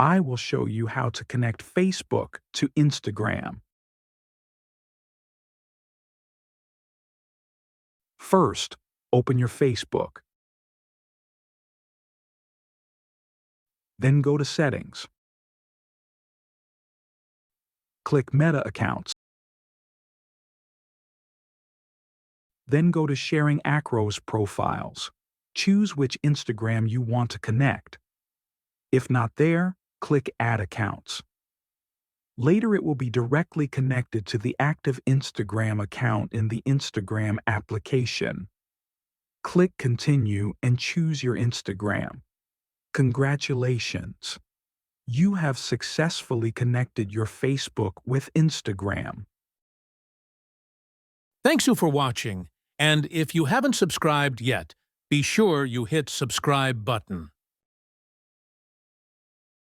I will show you how to connect Facebook to Instagram. First, open your Facebook. Then go to Settings. Click Meta Accounts. Then go to Sharing Acros Profiles. Choose which Instagram you want to connect. If not there, click Add Accounts. Later it will be directly connected to the active Instagram account in the Instagram application. Click Continue and choose your Instagram. Congratulations! You have successfully connected your Facebook with Instagram. Thanks you for watching, and if you haven't subscribed yet, be sure you hit subscribe button.